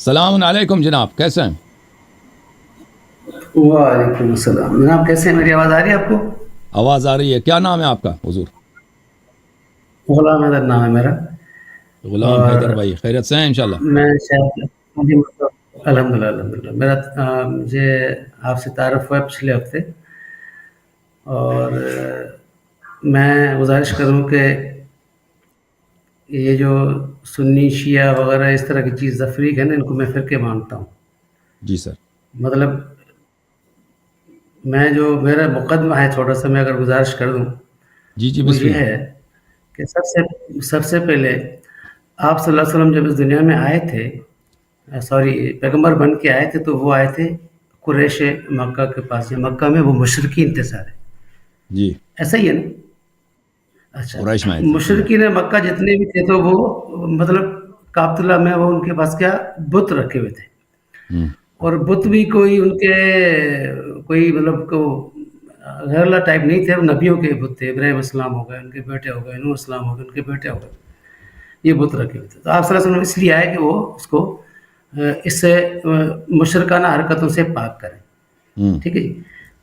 السلام علیکم جناب، کیسے ہیں؟ وعلیکم السلام جناب، کیسے ہیں؟ میری آواز آ رہی ہے آپ کو؟ آواز آ رہی ہے؟ کیا نام ہے آپ کا حضور؟ غلام حیدر نام ہے میرا۔ غلام اور حیدر بھائی، خیریت سے ہیں انشاءاللہ؟ میں شاید مجھے الحمد للہ میرا مجھے آپ سے تعارف ہوا ہے پچھلے ہفتے، اور میں گزارش کروں کہ یہ جو سنی شیعہ وغیرہ اس طرح کی چیز تفریق ہے نا، ان کو میں فرقے مانتا ہوں۔ جی سر۔ مطلب میں جو میرا مقدمہ ہے چھوٹا سا، میں اگر گزارش کر دوں، جی جی، وہ بسم یہ اللہ۔ ہے کہ سب سے پہلے آپ صلی اللہ علیہ وسلم جب اس دنیا میں آئے تھے، سوری پیغمبر بن کے آئے تھے، تو وہ آئے تھے قریش مکہ کے پاس، یا مکہ میں وہ مشرکین تھے سارے، جی، ایسا ہی ہے نا؟ اچھا، قریش میں آئے تھے۔ مشرکین مکہ جتنے بھی تھے تو وہ مطلب کعبۃ اللہ میں وہ ان کے پاس کیا بت رکھے ہوئے تھے، ہوں، اور بت بھی کوئی ان کے کوئی مطلب کو غیر اللہ ٹائپ نہیں تھے، وہ نبیوں کے بت تھے۔ ابراہیم السلام ہو گئے ان کے بیٹے، ہو گئے نوح السلام ہو گئے ان کے بیٹے، ہو گئے یہ بت رکھے ہوئے تھے۔ تو آپ صلی اللہ علیہ وسلم اس لیے آئے کہ وہ اس کو اس سے مشرکانہ حرکتوں سے پاک کریں، ہوں، ٹھیک ہے جی۔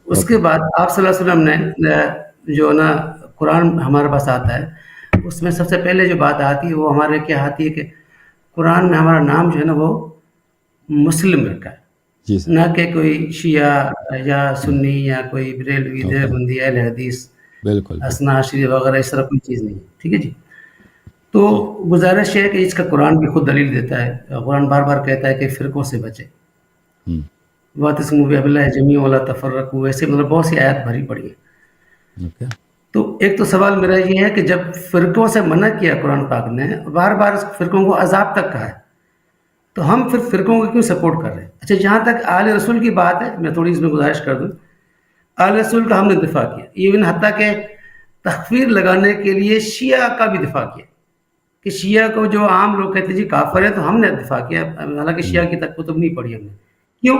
اس اوکے۔ کے بعد آپ صلی اللہ علیہ وسلم نے جو نا قرآن ہمارے پاس آتا ہے، اس میں سب سے پہلے جو بات آتی ہے وہ ہمارے کیا آتی ہے کہ قرآن میں ہمارا نام جو ہے نا وہ مسلم رکھا ہے، جی سر۔ نہ کہ کوئی شیعہ یا سنی یا کوئی بریلوی اوکے، دیوبندی اہل حدیث بالکل بالکل۔ اسنا شریف وغیرہ، اس طرح کوئی چیز نہیں ہے، ٹھیک ہے جی۔ تو جی گزارش ہے کہ اس کا قرآن بھی خود دلیل دیتا ہے، قرآن بار بار کہتا ہے کہ فرقوں سے بچے، ہوں، واعتصموا بحبلہ جمیعا ولا تفرقوا، ایسے مطلب بہت سی آیات بھری پڑی ہیں۔ اوکے۔ تو ایک تو سوال میرا یہ ہے کہ جب فرقوں سے منع کیا قرآن پاک نے، بار بار اس فرقوں کو عذاب تک کہا ہے، تو ہم پھر فرقوں کو کیوں سپورٹ کر رہے ہیں؟ اچھا، جہاں تک آل رسول کی بات ہے، میں تھوڑی اس میں گزارش کر دوں۔ آل رسول کا ہم نے دفاع کیا، ایون حتیٰ کہ تکفیر لگانے کے لیے شیعہ کا بھی دفاع کیا، کہ شیعہ کو جو عام لوگ کہتے ہیں جی کافر ہے، تو ہم نے دفاع کیا، حالانکہ ہوں، شیعہ کی تک کتب نہیں پڑھی ہم نے۔ کیوں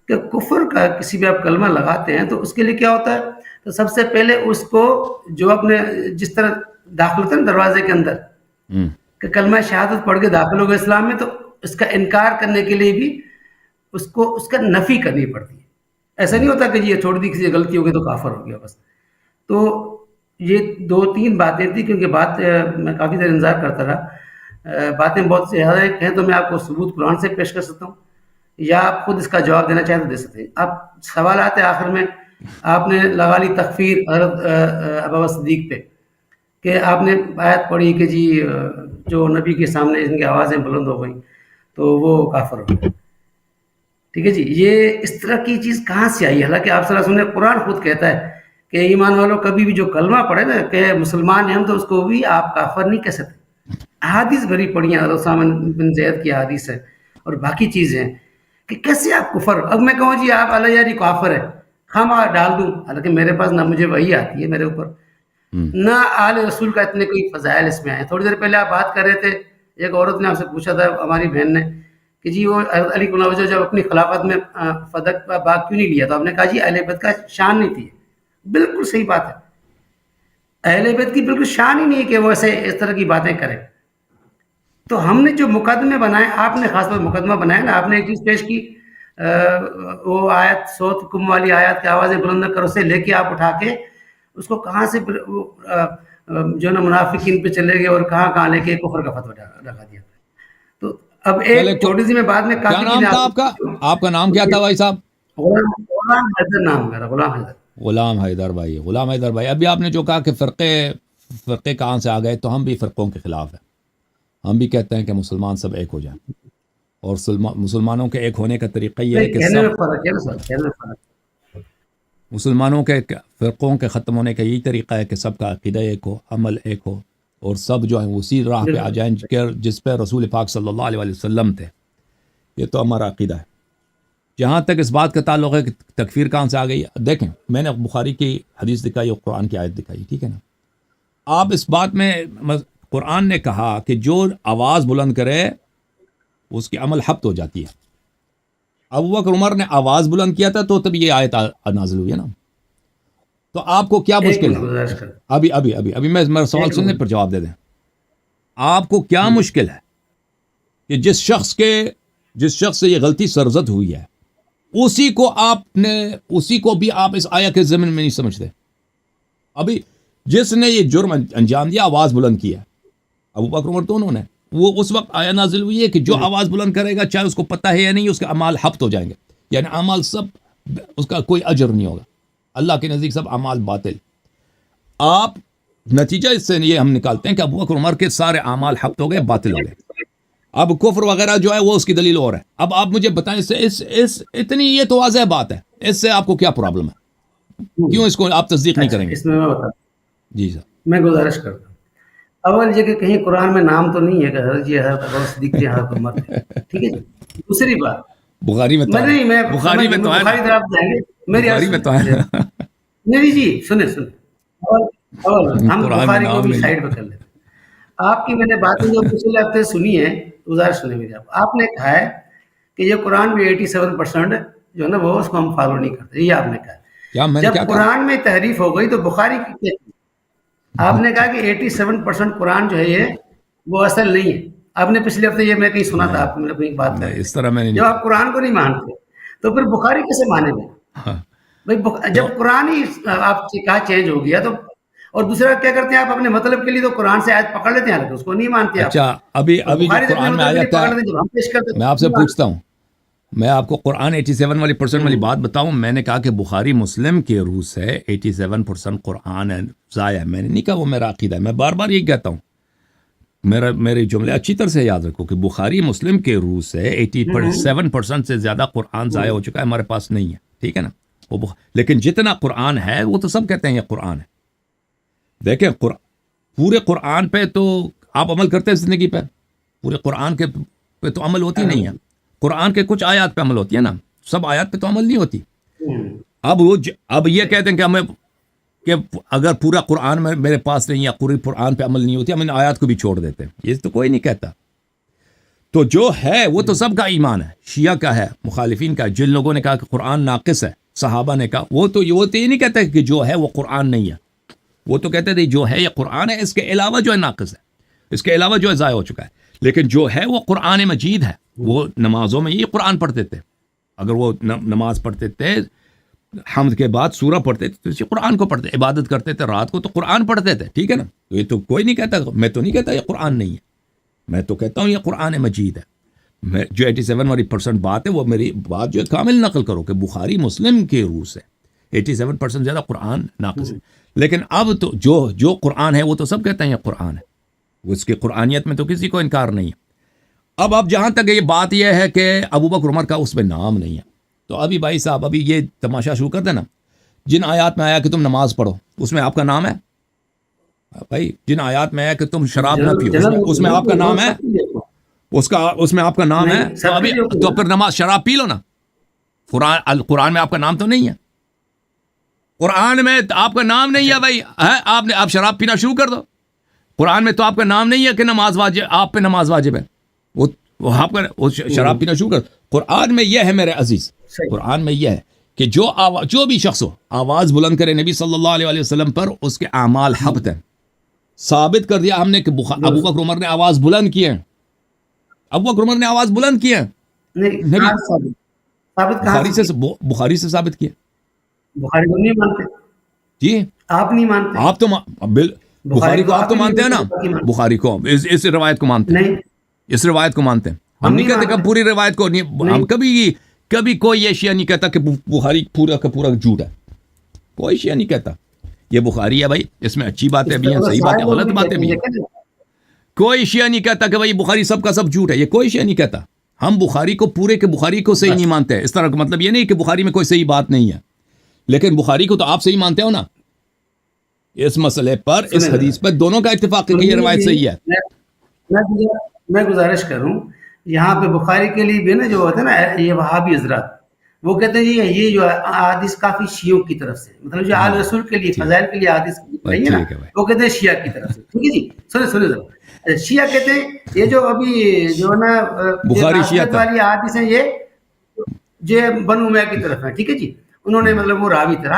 کہ کفر کا کسی بھی آپ کلمہ لگاتے ہیں تو اس کے لیے کیا ہوتا ہے، تو سب سے پہلے اس کو جو اپنے جس طرح داخل ہوتا ہے نا دروازے کے اندر، ہوں، کہ کلمہ شہادت پڑھ کے داخل ہو گئے اسلام میں، تو اس کا انکار کرنے کے لیے بھی اس کو اس کا نفی کرنی پڑتی ہے۔ ایسا نہیں ہوتا کہ جی یہ چھوڑ دی، کسی سے غلطی ہو گئی تو کافر ہو گیا بس۔ تو یہ دو تین باتیں تھیں، کیونکہ بات میں کافی دیر انتظار کرتا رہا، باتیں بہت زیادہ ہیں تو میں آپ کو ثبوت قرآن سے پیش کر سکتا ہوں، یا آپ خود اس کا جواب دینا چاہیں تو دے سکتے ہیں۔ اب سوالات آخر میں آپ نے لگا لی تکفیر حضرت ابو بکر صدیق پہ، کہ آپ نے آیت پڑھی کہ جی جو نبی کے سامنے ان کی آوازیں بلند ہو گئیں تو وہ کافر ہو گئے، ٹھیک ہے جی۔ یہ اس طرح کی چیز کہاں سے آئی؟ حالانکہ آپ صلی اللہ علیہ وسلم نے قرآن خود کہتا ہے کہ ایمان والوں کبھی بھی جو کلمہ پڑھے نا کہ مسلمان ہیں ہم، تو اس کو بھی آپ کافر نہیں کہہ سکتے۔ احادیث بھری پڑھی ہیں، حضرت اسامہ بن زید کی احادیث ہے اور باقی چیزیں ہیں، کہ کیسے آپ کفر، اب میں کہوں جی آپ علیہ یاری کافر ہے، ہم ڈال دوں، حالانکہ میرے پاس نہ مجھے وہی آتی ہے میرے اوپر، ہوں، نہ آل رسول کا اتنے کوئی فضائل اس میں آئے۔ تھوڑی دیر پہلے آپ بات کر رہے تھے، ایک عورت نے آپ سے پوچھا تھا، ہماری بہن نے، کہ جی وہ حضرت علی کو نوجہ جب اپنی خلافت میں فدق کا باغ کیوں نہیں لیا؟ تو آپ نے کہا جی اہل بیت کا شان نہیں تھی۔ بالکل صحیح بات ہے، اہل بیت کی بالکل شان ہی نہیں ہے کہ وہ ایسے اس طرح کی باتیں کریں۔ تو ہم نے جو مقدمے بنائے، آپ نے خاص طور مقدمہ بنایا نا، آپ نے ایک چیز پیش کی، وہ آیت صوت کم والی آیت کی آوازیں بلند نہ کرو سے لے کے آپ اٹھا کے اس کو کہاں سے جو نا منافقین پہ چلے گئے اور کہاں کہاں لے کے کفر کا فتویٰ لگا دیا۔ تو اب چلے ایک چھوٹی سی میں بعد میں کیا کافی چیزیں نام تھا آپ کا؟ آپ کا نام کیا تھا بھائی صاحب؟ غلام حیدر نام ہے میرا، غلام حیدر۔ غلام حیدر بھائی، غلام حیدر بھائی، ابھی آپ نے جو کہا کہ فرقے کہاں سے آ گئے، تو ہم بھی فرقوں کے خلاف ہیں۔ ہم بھی کہتے ہیں کہ مسلمان سب ایک ہو جائیں، اور مسلمانوں کے ایک ہونے کا طریقہ یہ ہے نہیں، کہ کہنے سب میں فرق ہے نا سر، کہنے میں فرق مسلمانوں کے فرقوں کے ختم ہونے کا یہی طریقہ ہے کہ سب کا عقیدہ ایک ہو، عمل ایک ہو، اور سب جو ہیں اسی راہ ہے۔ پہ آ جائیں جس پہ رسول پاک صلی اللہ علیہ وسلم تھے۔ یہ تو ہمارا عقیدہ ہے۔ جہاں تک اس بات کا تعلق ہے کہ تکفیر کہاں سے آ گئی، دیکھیں میں نے بخاری کی حدیث دکھائی اور قرآن کی آیت دکھائی، ٹھیک ہے نا؟ آپ اس بات میں قرآن نے کہا کہ جو آواز بلند کرے اس کی عمل حبط ہو جاتی ہے۔ ابو بکر عمر نے آواز بلند کیا تھا تو تب یہ آیت نازل ہوئی ہے نا۔ تو آپ کو کیا ایک مشکل منٹ ہے؟ گزارش کر، ابھی میں میرا سوال ایک سننے منٹ۔ پر جواب دے دیں۔ آپ کو کیا مشکل ہے کہ جس شخص کے جس شخص سے یہ غلطی سرزد ہوئی ہے اسی کو بھی آپ اس آیا کے ضمن میں نہیں سمجھتے. ابھی جس نے یہ جرم انجام دیا آواز بلند کیا ابو بکر عمر دونوں نے, وہ اس وقت آیا نازل ہوئی ہے کہ جو آواز بلند کرے گا چاہے اس کو پتہ ہے یا نہیں اس کے اعمال حبط ہو جائیں گے, یعنی اعمال سب اس کا کوئی اجر نہیں ہوگا اللہ کے نزدیک, سب اعمال باطل. آپ نتیجہ اس سے یہ ہم نکالتے ہیں کہ ابو بکر عمر کے سارے اعمال حبط ہو گئے, باطل ہو گئے. اب کفر وغیرہ جو ہے وہ اس کی دلیل اور ہے. اب آپ مجھے بتائیں اس اتنی یہ تو واضح بات ہے, اس سے آپ کو کیا پرابلم ہے, کیوں اس کو آپ تصدیق نہیں کریں گے؟ اس میں میں بتا جی سر, میں گزارش کرتا ہوں. اول یہ کہ کہیں قرآن میں نام تو نہیں ہے کہ حضرت جی حضرت ابو بکر صدیق جی حضرت عمر تھے, ٹھیک ہے جی. دوسری بات, بخاری میں تو میں نہیں, میں بخاری میں تو ہے, بخاری طرف جائیں گے, میری بخاری میں تو ہے. نہیں جی سنیں ہم قرآن میں بخاری کو نام بھی نہیں. سائڈ پہ کر لیتے ہیں. آپ کی میں نے باتیں جو پچھلے ہفتے سنی ہے, گزارش سنیں میری. آپ نے کہا ہے کہ یہ قرآن میں 87% جو ہے نا وہ اس کو ہم فالو نہیں کرتے, یہ آپ نے کہا. کیا میں نے جب کیا کہا؟ قرآن میں تحریف ہو گئی تو بخاری کی آپ نے کہا کہ 87% قرآن جو ہے یہ وہ اصل نہیں ہے. آپ نے پچھلے ہفتے یہ میں کہیں سنا تھا, آپ نے کوئی بات نہیں, اس طرح میں نے جب آپ قرآن کو نہیں مانتے تو پھر بخاری کیسے مانیں گے بھائی؟ جب قرآن ہی آپ سے کہا چینج ہو گیا تو, اور دوسرا کیا کرتے ہیں آپ اپنے مطلب کے لیے تو قرآن سے آیت پکڑ لیتے ہیں, اس کو نہیں مانتے. اچھا, ابھی جو قرآن میں آیت ہے, میں آپ سے پوچھتا ہوں, میں آپ کو قرآن 87 والی بات بتاؤں. میں نے کہا کہ بخاری مسلم کے روح سے 87% قرآن ضائع ہے. میں نے نہیں کہا وہ میرا عقیدہ ہے, میں بار بار یہی کہتا ہوں. میرے جملے اچھی طرح سے یاد رکھو کہ بخاری مسلم کے روح سے 87% سے زیادہ قرآن ضائع ہو چکا ہے, ہمارے پاس نہیں ہے, ٹھیک ہے نا. لیکن جتنا قرآن ہے وہ تو سب کہتے ہیں یہ قرآن ہے. دیکھیں پورے قرآن پہ تو آپ عمل کرتے ہیں زندگی پہ, پورے قرآن کے پہ تو عمل ہوتی نہیں ہے. قرآن کے کچھ آیات پہ عمل ہوتی ہے نا, سب آیات پہ تو عمل نہیں ہوتی. اب یہ کہتے ہیں کہ ہمیں کہ اگر پورا قرآن میں میرے پاس نہیں ہے, پورے قرآن پہ عمل نہیں ہوتی, ہم ان آیات کو بھی چھوڑ دیتے ہیں. یہ تو کوئی نہیں کہتا. تو جو ہے وہ تو سب کا ایمان ہے, شیعہ کا ہے, مخالفین کا. جن لوگوں نے کہا کہ قرآن ناقص ہے, صحابہ نے کہا, وہ تو یہ نہیں کہتے کہ جو ہے وہ قرآن نہیں ہے. وہ تو کہتے تھے جو ہے یہ قرآن ہے, اس کے علاوہ جو ہے ناقص ہے, اس کے علاوہ جو ہے ضائع ہو چکا ہے. لیکن جو ہے وہ قرآن مجید ہے. وہ نمازوں میں یہ قرآن پڑھتے تھے, اگر وہ نماز پڑھتے تھے حمد کے بعد سورہ پڑھتے تھے تو اسی قرآن کو پڑھتے, عبادت کرتے تھے رات کو تو قرآن پڑھتے تھے, ٹھیک ہے نا. تو یہ تو کوئی نہیں کہتا, میں تو نہیں کہتا یہ قرآن نہیں ہے, میں تو کہتا ہوں یہ قرآن مجید ہے. میں جو 87% بات ہے وہ میری بات جو ہے کامل نقل کرو کہ بخاری مسلم کے روح سے 87% زیادہ قرآن ناقص ہے. لیکن اب تو جو قرآن ہے وہ تو سب کہتے ہیں یہ قرآن ہے, اس کی قرآنیت میں تو کسی کو انکار نہیں ہے. اب جہاں تک یہ بات یہ ہے کہ ابو بکر عمر کا اس میں نام نہیں ہے, تو ابھی بھائی صاحب ابھی یہ تماشا شروع کر دینا. جن آیات میں آیا کہ تم نماز پڑھو اس میں آپ کا نام ہے بھائی. جن آیات میں آیا کہ تم شراب نہ پیو اس میں آپ کا نام ہے, اس میں آپ کا نام ہے. تو ابھی تو پھر نماز شراب پی لو نا. قرآن میں آپ کا نام تو نہیں ہے, قرآن میں آپ کا نام نہیں ہے بھائی. آپ شراب پینا شروع کر دو. قرآن میں تو آپ کا نام نہیں ہے کہ نماز واجب, آپ پہ نماز واجب ہے. وہ آپ کا شراب پینا شروع کر. قرآن میں یہ ہے میرے عزیز, قرآن میں یہ ہے کہ جو بھی شخص ہو آواز بلند کرے نبی صلی اللہ علیہ وسلم پر, اس کے اعمال حبط ہیں. ثابت کر دیا ہم نے کہ ابو بکر عمر نے آواز بلند کی ہے. ابو بکر عمر نے آواز بلند کی ہے, بخاری سے ثابت کیا. بخاری کو نہیں مانتے جی, آپ نہیں مانتے. آپ تو بخاری کو آپ تو مانتے ہیں نا, بخاری کو اس روایت کو مانتے ہیں, اس روایت کو مانتے ہیں. ہم نہیں کہتے کہ پوری روایت کو نہیں, ہم کبھی کوئی یہ شیعہ نہیں کہتا کہ بخاری پورا کا پورا جھوٹ ہے. کوئی شیعہ نہیں کہتا یہ بخاری ہے بھائی, اس میں اچھی باتیں بھی ہیں, صحیح باتیں, غلط باتیں بھی ہیں. کوئی شیعہ نہیں کہتا کہ بھائی بخاری سب کا سب جھوٹ ہے, یہ کوئی شیعہ نہیں کہتا. ہم بخاری کو پورے کے بخاری کو صحیح نہیں مانتے. اس طرح کا مطلب یہ نہیں کہ بخاری میں کوئی صحیح بات نہیں ہے, لیکن بخاری کو تو آپ صحیح مانتے ہو نا. اس مسئلے پر, اس حدیث پر دونوں کا اتفاق ہے کہ یہ روایت صحیح ہے. میں گزارش کروں یہاں پہ بخاری کے لیے بھی نا جو ہوتا ہے نا یہ وہابی حضرات, وہ کہتے ہیں یہ جو حدیث کافی شیعوں کی طرف سے, مطلب جو آل رسول کے لیے فضائل کے لیے حدیث نہیں ہے نا, وہ کہتے ہیں شیعہ کی طرف سے. ٹھیک ہے جی, سنیں ذرا. شیعہ کہتے ہیں یہ جو ابھی جو ہے نا بخاری شیعہ والی حدیث ہیں یہ جو بنو امیہ کی طرف ہے. ٹھیک ہے جی, انہوں نے مطلب وہ راوی تھے,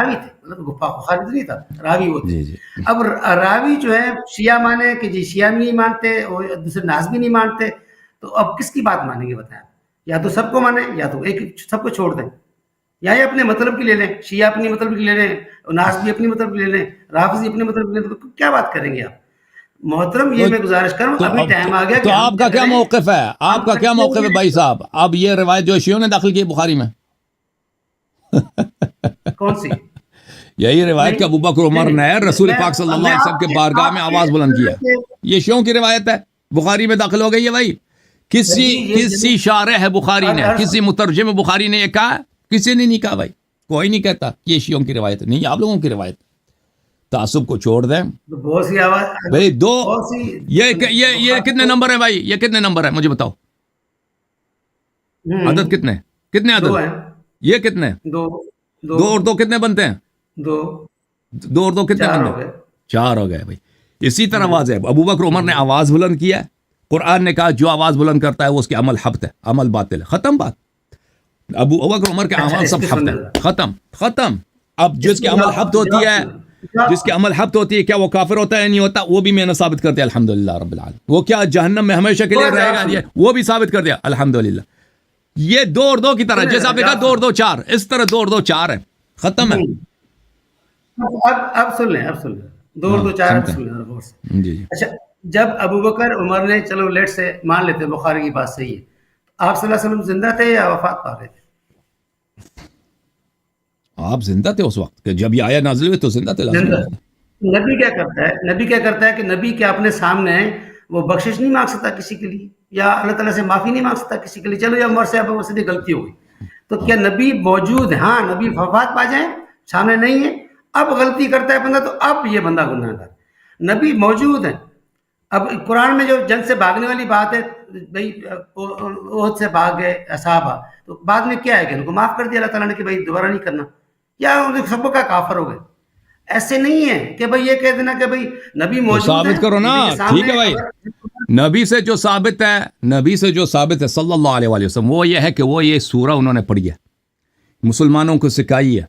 مطلب بخاری تو نہیں تھا, راوی وہ تھے. اب راوی جو ہے شیعہ مانے کہ جی شیعہ نہیں مانتے اور دوسرے ناس بھی نہیں مانتے, تو اب کس کی بات مانیں گے بتائیں. یا تو سب کو مانیں یا تو ایک سب کو چھوڑ دیں، یا یہ اپنے مطلب کی لے لیں، شیعہ اپنی مطلب کی لے لیں، ناس بھی اپنی مطلب کی لے لیں، رافضی اپنی مطلب کی لے لیں، تو کیا بات کریں گے آپ؟ محترم یہ میں گزارش کروں، ابھی ٹائم آ گیا تو آپ کا کیا موقف ہے؟ آپ کا کیا موقف ہے بھائی صاحب؟ اب یہ روایت جو شیعوں نے داخل کی بخاری میں، کون سی؟ یہی روایت کہ ابوبکر عمر نے رسول پاک صلی اللہ علیہ وسلم کے بارگاہ میں آواز بلند کیا، یہ شیعوں کی روایت ہے، بخاری میں داخل ہو گئی ہے بھائی. کسی شارح ہے بخاری نے، کسی مترجم بخاری نے یہ کہا؟ کسی نے نہیں کہا بھائی، کوئی نہیں کہتا یہ شیعوں کی روایت ہے، نہیں آپ لوگوں کی روایت. تعصب کو چھوڑ دیں بہت سی آواز بھائی. یہ کتنے نمبر ہے بھائی؟ یہ کتنے نمبر ہے مجھے بتاؤ، عدد کتنے عدد؟ یہ کتنے؟ دو اور دو کتنے بنتے ہیں؟ دو اور دو کتنے بنتے ہیں؟ 4 ہو گئے بھائی. اسی طرح واضح ہے، ابوبکر عمر نے آواز بلند کیا، قرآن نے کہا جو آواز بلند کرتا ہے وہ اس کے عمل حبط ہے، عمل باطل ہے، ختم بات. ابوبکر عمر کے عمل سب حبط ہے، ختم. اب جس کے عمل حبط ہوتی ہے، جس کے عمل حبط ہوتی ہے، کیا وہ کافر ہوتا ہے؟ نہیں ہوتا. وہ بھی میں نے ثابت کر دیا الحمدللہ رب العالمین. وہ کیا جہنم میں ہمیشہ کے لیے رہے گا؟ وہ بھی ثابت کر دیا الحمدللہ. یہ 2 اور 2 کی طرح، جیسا آپ نے کہا 2 اور 2 4، اس طرح 2 اور 2 4 ہے، ختم ہے. اب سن لیں 2 اور 2 4 سن لیں. جی. اچھا، جب ابوبکر عمر نے، چلو لیٹ سے مان لیتے بخاری کی بات صحیح ہے، آپ صلی اللہ علیہ وسلم زندہ تھے یا وفات پا گئے تھے؟ آپ زندہ تھے اس وقت کہ جب یہ آیا نازل ہوئی تو زندہ تھے. نبی کیا کرتا ہے کہ نبی کے اپنے سامنے وہ بخشش نہیں مانگ سکتا کسی کے لیے، یا اللہ تعالیٰ سے معافی نہیں مانگ سکتا کسی کے لیے. چلو یا عمر سے اب سے غلطی ہو گئی، تو کیا نبی موجود ہے؟ ہاں، نبی وفات پا جائیں، سامنے نہیں ہے، اب غلطی کرتا ہے بندہ، تو اب یہ بندہ گناہ گار. نبی موجود ہے. اب قرآن میں جو جنگ سے بھاگنے والی بات ہے، بھائی احد سے بھاگ گئے صحابہ، تو بعد میں کیا ہے کہ ان کو معاف کر دیا اللہ تعالیٰ نے کہ بھائی دوبارہ نہیں کرنا، یا ان سب کا کافر ہو گئے. ایسے نہیں ہے کہ بھئی یہ کہہ دینا کہ بھئی نبی موجود ہے، ثابت کرو نا. ٹھیک ہے بھائی، نبی سے جو ثابت ہے صلی اللہ علیہ وسلم، وہ یہ ہے کہ وہ یہ سورہ انہوں نے پڑھی ہے، مسلمانوں کو سکھائی ہے،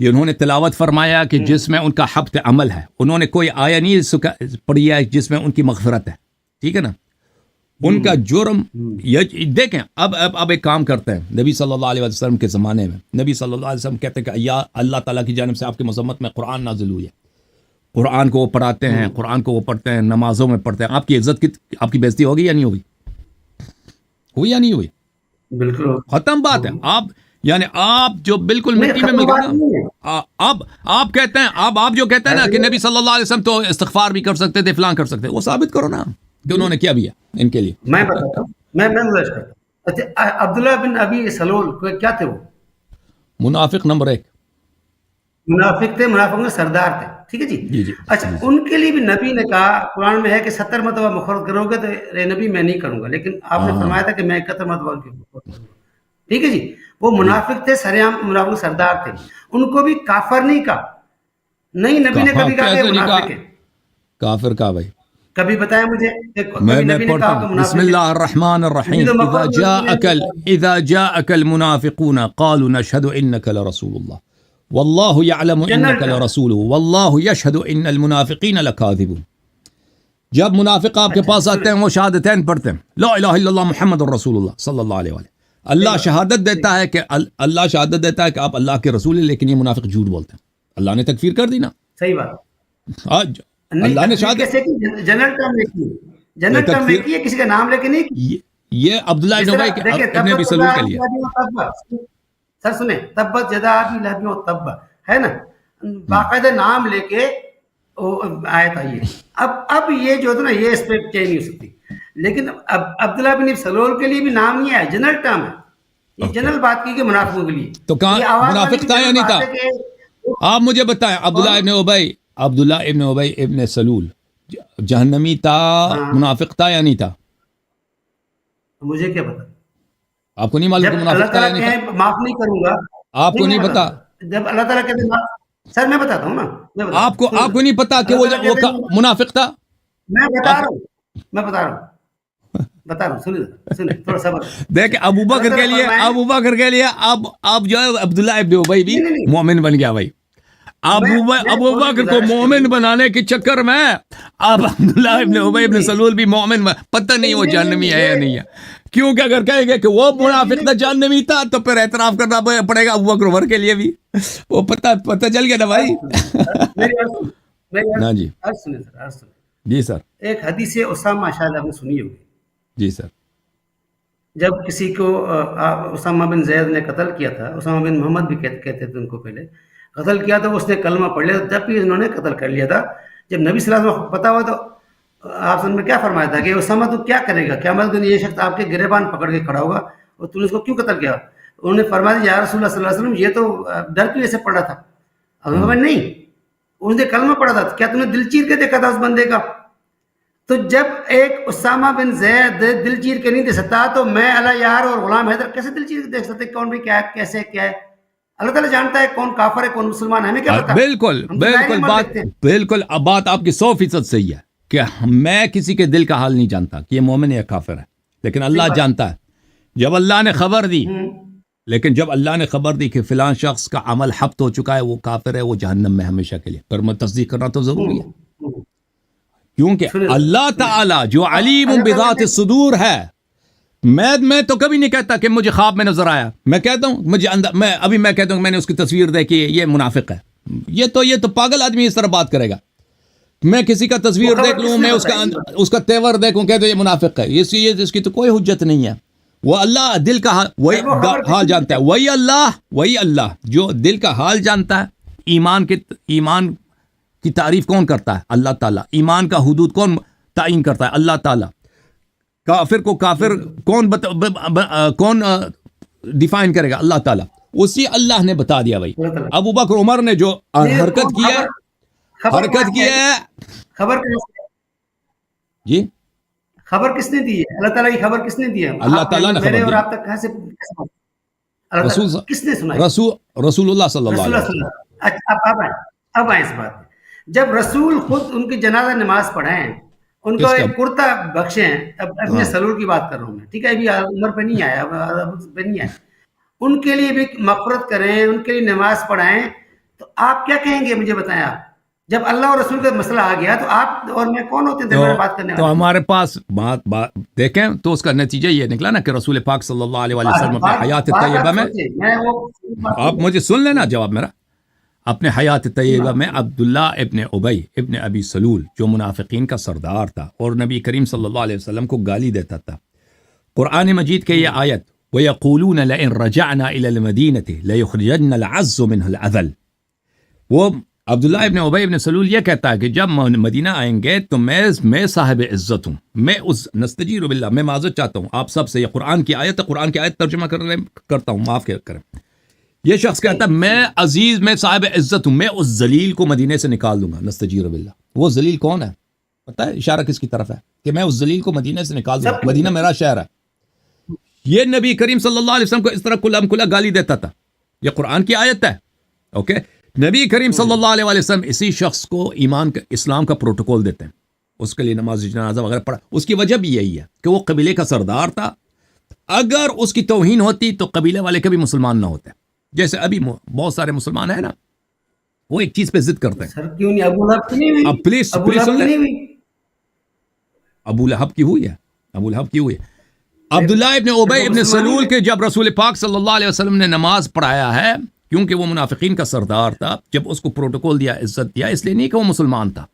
یہ انہوں نے تلاوت فرمایا کہ جس میں ان کا حبط عمل ہے. انہوں نے کوئی آیہ نہیں پڑھی ہے جس میں ان کی مغفرت ہے. ٹھیک ہے نا؟ ان کا جرم دیکھیں. اب ایک کام کرتے ہیں، نبی صلی اللہ علیہ وسلم کے زمانے میں نبی صلی اللہ علیہ وسلم کہتے ہیں کہ یا اللہ تعالیٰ کی جانب سے آپ کی مذمت میں قرآن نازل ہوئی ہے، قرآن کو وہ پڑھاتے ہیں، قرآن کو وہ پڑھتے ہیں، نمازوں میں پڑھتے ہیں. آپ کی عزت آپ کی بےزتی ہوگی یا نہیں ہوگی؟ ہوئی یا نہیں ہوئی؟ بالکل ختم بات ہے. آپ جو بالکل مٹی میں مل گئے. اب آپ کہتے ہیں، آپ جو کہتے ہیں نا کہ نبی صلی اللہ علیہ وسلم تو استغفار بھی کر سکتے تھے، فلان کر سکتے، وہ ثابت کرو نا کہ انہوں نے کیا بھی ہے ان کے لیے. میں بتاتا ہوں، میں گزارش کرتا ہوں. اچھا، عبداللہ بن ابی سلول کیا تھے؟ وہ منافق نمبر 1 منافق تھے، منافقوں کے سردار تھے. ٹھیک ہے جی. اچھا، ان کے لیے بھی نبی نے کہا، قرآن میں ہے کہ 70 مرتبہ مغفرت کرو گے، تو اے نبی میں نہیں کروں گا، لیکن آپ نے فرمایا تھا کہ میں 71 مرتبہ ان کی مغفرت کروں گا. ٹھیک ہے جی. وہ منافق تھے، سرعام منافق کے سردار تھے. ان کو بھی کافر نہیں کہا، نہیں نبی نے کبھی کہا کہ منافق ہے. کافر کہا بھائی؟ کبھی بتایا مجھے. میں پڑھتا ہوں، بسم اللہ الرحمن الرحیم. اذا جاءك المنافقون قالوا نشهد انك لرسول الله والله يعلم انك لرسوله والله يشهد ان المنافقين لكاذبون. جب منافق آپ کے پاس آتے ہیں وہ شہادتین پڑھتے ہیں، لا الہ الا اللہ محمد الرسول اللہ صلی اللہ علیہ وآلہ. اللہ شہادت دیتا ہے کہ آپ اللہ کے رسول ہیں، لیکن یہ منافق جھوٹ بولتے ہیں. اللہ نے تکفیر کر دی نا. صحیح بات. آج اللہ نے شہادت جنرل ٹرم میں کی ہے، کسی کا نام لے کے نہیں کی. یہ عبداللہ ابن ابی سلول کے لیے. سر سنیں، تبت یدا ابی لہب و تب ہے نا، باقاعدہ نام لے کے آیت آئی ہے. اب یہ جو ہے نا، یہ اس پہ چینج نہیں ہو سکتی. لیکن اب عبداللہ بن سلول کے لیے بھی نام نہیں ہے، جنرل ٹرم ہے. یہ جنرل بات کی کہ منافقوں کے لیے. تو کہاں منافق تھا یا نہیں تھا؟ آپ مجھے بتائیں. عبداللہ ابن ابی ابن سلول جہنمی تھا، منافق تھا یا نہیں تھا؟ مجھے کیا پتا؟ آپ کو نہیں معلوم کہ منافق تھا یا نہیں تھا؟ معاف نہیں کروں گا. آپ کو نہیں پتا؟ جب اللہ تعالیٰ کہتے ہیں، سر میں بتاتا ہوں نا. آپ کو نہیں پتا کہ وہ منافق تھا؟ میں بتا رہا ہوں سنیں تھوڑا صبر. دیکھ، ابوبکر کے لیے اب جو ہے عبداللہ ابن ابی بھی مومن بن گیا بھائی. ابو بکر کو مومن بنانے کے چکر میں اب عبداللہ ابن ابی ابن سلول بھی مومن پتہ نہیں وہ جہنمی ہے یا نہیں ہے، کیونکہ اگر کہیں گے کہ وہ منافق تھا جہنمی تھا تو پھر اعتراف کرنا پڑے گا ابو بکر عمر کے لیے بھی، وہ پتہ چل گیا نا بھائی۔ ہاں جی جی سر، ایک حدیث اسامہ شاید آپ نے سنی ہوگی، جی سر، جب کسی کو اسامہ بن زید نے قتل کیا تھا، اسامہ بن محمد بھی کہتے تھے ان کو، پہلے قتل کیا تو اس نے کلمہ پڑھ لیا، جب بھی انہوں نے قتل کر لیا تھا، جب نبی صلی اللہ علیہ وسلم کو پتا ہوا تو آپ نے کیا فرمایا تھا کہ اسامہ تو کیا کرے گا، قیامت کے دن یہ شخص آپ کے گریبان پکڑ کے کھڑا ہوگا اور تم نے اس کو کیوں قتل کیا؟ انہوں نے فرمایا یا رسول اللہ صلی اللہ علیہ وسلم یہ تو ڈر کی وجہ سے پڑھا تھا۔ اب نہیں، اس نے کلمہ پڑھا تھا، کیا تم نے دل چیر کے دیکھا تھا اس بندے کا؟ تو جب ایک اسامہ بن زید دل چیر کے نہیں دے سکتا تو میں اللہ یار اور غلام حیدر کیسے دل چیر کے دیکھ سکتے کون بھی کیا ہے کیسے کیا ہے؟ اللہ تعالیٰ جانتا ہے کون کافر ہے کون مسلمان ہے، ہمیں کیا پتا؟ بالکل بالکل اب بات آپ کی 100% صحیح ہے کہ میں کسی کے دل کا حال نہیں جانتا کہ یہ مومن یا کافر ہے، لیکن اللہ جانتا ہے۔ جب اللہ نے خبر دی، لیکن جب اللہ نے خبر دی کہ فلاں شخص کا عمل حبط ہو چکا ہے، وہ کافر ہے، وہ جہنم میں ہمیشہ کے لیے، پر میں تصدیق کرنا تو ضروری ہے، کیونکہ اللہ تعالی جو علیم بذات الصدور ہے۔ میں تو کبھی نہیں کہتا کہ مجھے خواب میں نظر آیا، میں کہتا ہوں میں کہتا ہوں کہ میں نے اس کی تصویر دیکھی، یہ منافق ہے، یہ تو پاگل آدمی اس طرح بات کرے گا۔ میں کسی کا تصویر دیکھ لوں، میں اس کا تیور دیکھوں، کہتے ہیں یہ منافق ہے، اس کی تو کوئی حجت نہیں ہے۔ وہ اللہ دل کا حال جانتا ہے، وہی اللہ جو دل کا حال جانتا ہے۔ ایمان کی تعریف کون کرتا ہے؟ اللہ تعالیٰ۔ ایمان کا حدود کون تعین کرتا ہے؟ اللہ تعالیٰ۔ کافر کو کافر کون ڈیفائن کرے گا؟ اللہ تعالیٰ۔ اسی اللہ نے بتا دیا بھائی۔ ابو بکر عمر نے جو حرکت کی ہے خبر جی خبر کس نے دی ہے؟ اللہ تعالیٰ کی خبر کس نے دی ہے؟ اللہ تعالیٰ نے خبر دی۔ اور آپ تک کہاں سے کس نے سنائی؟ رسول اللہ صلی اللہ علیہ وسلم۔ اچھا اب آئیں اس بات میں، جب رسول خود ان کی جنازہ نماز پڑھائیں، ان کو ایک کرتا بخشیں، اب ابن سلول کی بات کر رہا ہوں میں، ٹھیک ہے، ابھی عمر پہ نہیں آیا، پہ نہیں آیا، ان کے لیے بھی مغفرت کریں، ان کے لیے نماز پڑھائیں، تو آپ کیا کہیں گے مجھے بتائیں؟ آپ جب اللہ اور رسول کا مسئلہ آ گیا تو آپ اور میں کون ہوتے ہیں بات کرنے والے؟ تو ہمارے پاس بات دیکھیں تو اس کا نتیجہ یہ نکلا نا کہ رسول پاک صلی اللہ علیہ وسلم اپنے حیات طیبہ میں، آپ مجھے سن لینا جواب میرا، اپنے حیات طیبہ میں عبداللہ ابن ابی ابن ابی سلول جو منافقین کا سردار تھا اور نبی کریم صلی اللہ علیہ وسلم کو گالی دیتا تھا، قرآن مجید کے یہ آیت وَيَقُولُونَ لَئِن رَجَعْنَا إِلَى الْمَدِينَةِ لَيُخْرِجَنَّ الْعَزُّ مِنْهَا الْأَذَلَّ، وہ عبداللہ ابن ابی ابن سلول یہ کہتا ہے کہ جب مدینہ آئیں گے تو میں صاحب عزت ہوں، میں اس نستجیر باللہ، میں معذرت چاہتا ہوں آپ سب سے، یہ قرآن کی آیت ترجمہ کرتا ہوں، معاف کریں۔ یہ شخص کہتا ہے میں عزیز، میں صاحب عزت ہوں، میں اس ذلیل کو مدینے سے نکال دوں گا، نستجیر باللہ۔ وہ ذلیل کون ہے پتہ ہے؟ اشارہ کس کی طرف ہے کہ میں اس ذلیل کو مدینے سے نکال دوں گا، مدینہ میرا شہر ہے۔ یہ نبی کریم صلی اللہ علیہ وسلم کو اس طرح کھلا گالی دیتا تھا، یہ قرآن کی آیت ہے، اوکے۔ نبی کریم صلی اللہ علیہ وسلم اسی شخص کو اسلام کا پروٹوکول دیتے ہیں، اس کے لیے نماز جنازہ وغیرہ پڑھا۔ اس کی وجہ بھی یہی ہے کہ وہ قبیلے کا سردار تھا، اگر اس کی توہین ہوتی تو قبیلے والے کبھی مسلمان نہ ہوتے، جیسے ابھی بہت سارے مسلمان ہیں نا، وہ ایک چیز پہ ضد کرتے ہیں۔ سر کیوں نہیں ابو لہب کی نہیں ہوئی؟ اب پلیز سن لیں، ابو لہب کی ہوئی ہے۔ عبداللہ ابن ابی ابن سلول کے جب رسول پاک صلی اللہ علیہ وسلم نے نماز پڑھایا ہے، کیونکہ وہ منافقین کا سردار تھا، جب اس کو پروٹوکول دیا، عزت دیا، اس لیے نہیں کہ وہ مسلمان تھا،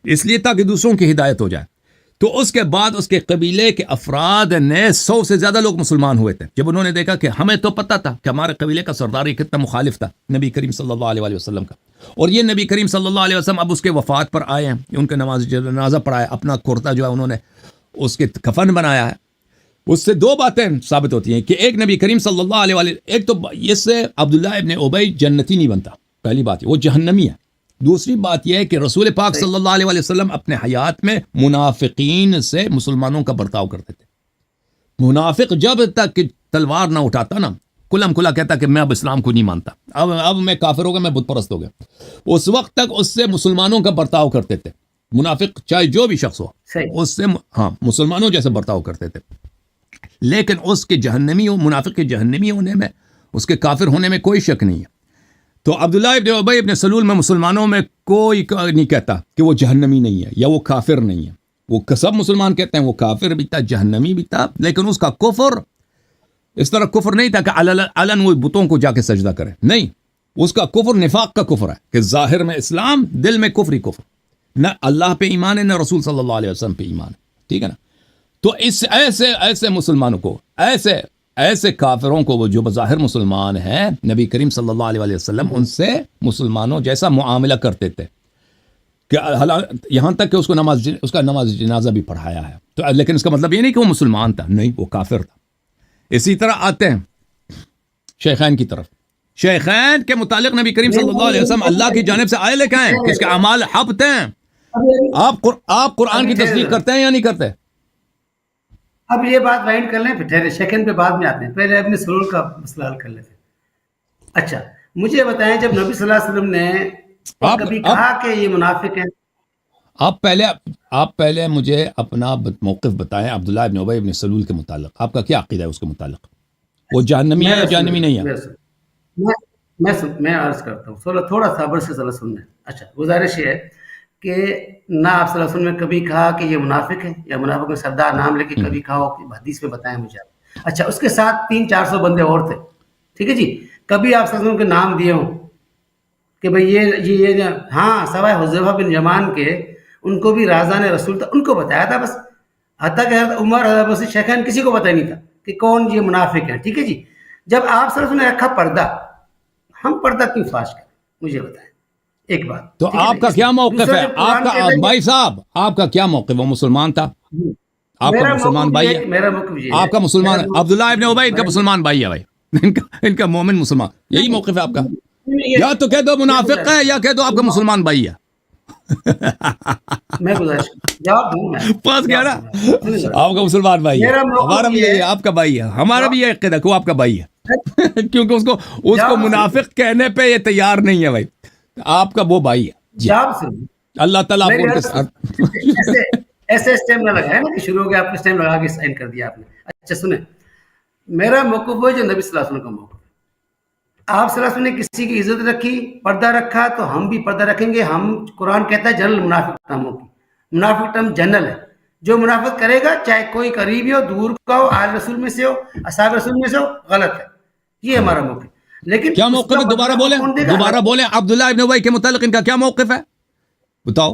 اس لیے تاکہ دوسروں کی ہدایت ہو جائے، تو اس کے بعد اس کے قبیلے کے افراد نے 100 سے زیادہ لوگ مسلمان ہوئے تھے، جب انہوں نے دیکھا کہ ہمیں تو پتہ تھا کہ ہمارے قبیلے کا سردار کتنا مخالف تھا نبی کریم صلی اللہ علیہ وسلم کا، اور یہ نبی کریم صلی اللہ علیہ وسلم اب اس کے وفات پر آئے ہیں، ان کے نماز جنازہ پڑھایا، اپنا کرتا جو ہے انہوں نے اس کے کفن بنایا ہے۔ اس سے دو باتیں ثابت ہوتی ہیں کہ ایک نبی کریم صلی اللہ علیہ وسلم، ایک تو اس سے عبداللہ ابن ابی جنتی نہیں بنتا، پہلی بات وہ جہنمی ہے، دوسری بات یہ ہے کہ رسول پاک صلی اللہ علیہ وسلم اپنے حیات میں منافقین سے مسلمانوں کا برتاؤ کرتے تھے۔ منافق جب تک تلوار نہ اٹھاتا نا، کلم کلا کہتا کہ میں اب اسلام کو نہیں مانتا، اب میں کافر ہو گیا، میں بت پرست ہو گیا، اس وقت تک اس سے مسلمانوں کا برتاؤ کرتے تھے۔ منافق چاہے جو بھی شخص ہو، اس سے مسلمانوں جیسے برتاؤ کرتے تھے، لیکن اس کے جہنمی منافق کے جہنمی ہونے میں، اس کے کافر ہونے میں کوئی شک نہیں ہے۔ تو عبداللہ ابن ابی ابن سلول میں مسلمانوں میں کوئی نہیں کہتا کہ وہ جہنمی نہیں ہے یا وہ کافر نہیں ہے. وہ سب مسلمان کہتے ہیں وہ کافر بھی تھا، جہنمی بھی تھا، لیکن اس کا کفر اس طرح کفر نہیں تھا کہ علن وہ بتوں کو جا کے سجدہ کرے. نہیں، اس کا کفر نفاق کا کفر ہے کہ ظاہر میں اسلام، دل میں کفر ہی کفر. نہ اللہ پہ ایمان ہے، نہ رسول صلی اللہ علیہ وسلم پہ ایمان ہے. ٹھیک ہے نا. تو اس ایسے مسلمانوں کو، ایسے کافروں کو، وہ جو بظاہر مسلمان ہیں، نبی کریم صلی اللہ علیہ وسلم ان سے مسلمانوں جیسا معاملہ کرتے تھے کہ یہاں تک کہ اس کا نماز جنازہ بھی پڑھایا ہے. تو لیکن اس کا مطلب یہ نہیں کہ وہ مسلمان تھا، نہیں، وہ کافر تھا. اسی طرح آتے ہیں شیخین کی طرف. شیخین کے متعلق نبی کریم صلی اللہ علیہ وسلم اللہ کی جانب سے آئے لکھے ہیں کہ اس کے اعمال حبت ہیں. آپ قرآن کی تصدیق کرتے ہیں یا نہیں کرتے؟ اب یہ بات وائنڈ کر لیں، پھر ٹھہرے سیکنڈ پہ بعد میں آتے ہیں، پہلے اپنے سلول کا مسئلہ حل کر لیتے ہیں. اچھا مجھے بتائیں، جب نبی صلی اللہ علیہ وسلم نے کبھی کہا کہ یہ منافق ہیں؟ آپ پہلے مجھے اپنا موقف بتائیں عبداللہ ابن ابی ابن سلول کے متعلق. آپ کا کیا عقیدہ ہے اس کے متعلق؟ وہ جہنمی ہے یا جہنمی نہیں ہے؟ میں عرض کرتا ہوں، تھوڑا صبر سے ذرا سننا. اچھا گزارش یہ ہے کہ نہ آپ صلی اللہ علیہ وسلم نے کبھی کہا کہ یہ منافق ہے، یا منافق میں سردار نام لے کے کبھی کہا ہو، حدیث میں بتائیں مجھے آپ. اچھا اس کے ساتھ 300-400 بندے اور تھے، ٹھیک ہے جی، کبھی آپ صلی اللہ علیہ وسلم کے نام دیے ہوں کہ بھئی یہ ہاں، سوائے حذیفہ بن یمان کے ان کو بھی رازان رسول تھا، ان کو بتایا تھا بس. حتیٰ کہ حضرت عمر، حضرت ابو شیخین کسی کو پتہ نہیں تھا کہ کون یہ منافق ہیں. ٹھیک ہے جی. جب آپ صلی اللہ علیہ وسلم نے رکھا پردہ، ہم پردہ کیوں فاش کریں؟ مجھے بتائیں ایک بات. تو آپ کا کیا موقف ہے؟ آپ کا بھائی صاحب، آپ کا کیا موقف؟ وہ مسلمان تھا، آپ کا مسلمان بھائی ہے، میرا موقف یہ آپ کا مسلمان عبداللہ ابن ابی ان کا مسلمان بھائی ہے بھائی، ان کا مومن مسلمان، یہی موقف ہے آپ کا؟ یا تو کہہ دو منافق ہے، یا کہہ دو آپ کا مسلمان بھائی ہے. میں گزارش جواب دوں میں پاس گیا نا. آپ کا مسلمان بھائی ہے، ہمارا بھی ہے، آپ کا بھائی ہے، ہمارا بھی یہ عقیدہ ہے کہ وہ آپ کا بھائی ہے. کیونکہ اس کو منافق کہنے پہ یہ تیار نہیں ہے بھائی. آپ کا وہ بھائی ہے جی. اللہ تعالیٰ آپ کو ان کے ساتھ ایسے اسٹیم نہ لگا ہے نا کہ شروع ہو گیا، آپ نے اسٹیم لگا کے سائن کر دیا آپ نے. اچھا سنیں، میرا موقف ہے جو نبی صلی اللہ علیہ وسلم کا موقف ہے. آپ صلی اللہ علیہ وسلم نے کسی کی عزت رکھی، پردہ رکھا، تو ہم بھی پردہ رکھیں گے. ہم قرآن کہتا ہے جنرل منافق ٹرموں کی، منافق ٹرم جنرل ہے. جو منافق کرے گا، چاہے کوئی قریبی ہو، دور کا ہو، آل رسول میں سے ہو، اصحاب رسول میں سے ہو، غلط ہے. یہ ہمارا موقف. لیکن کیا موقف ہے؟ دوبارہ بولیں عبداللہ ابن ابی کے متعلق ان کا کیا موقف ہے؟ بتاؤ.